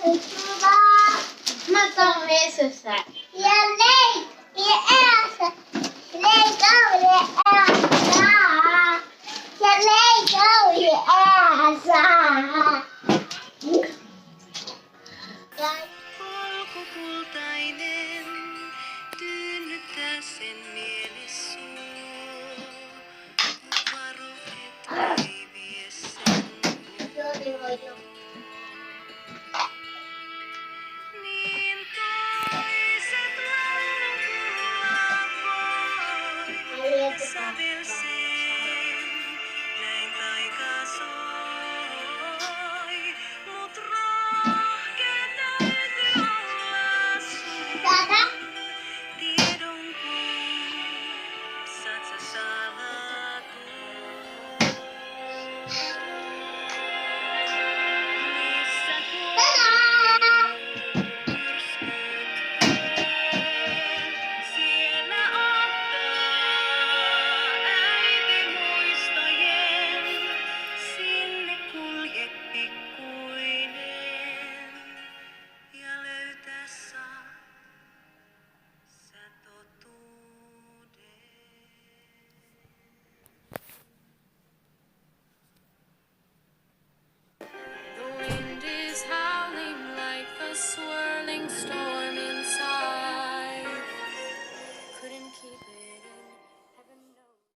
Ma con eso sa. Ja, nee, je erste. Nee, go, je erste. Ja, nee, go, je erste. Polkukultainen tyynnyttää sen mielisuo. Varo, et ei vie sen. Joo,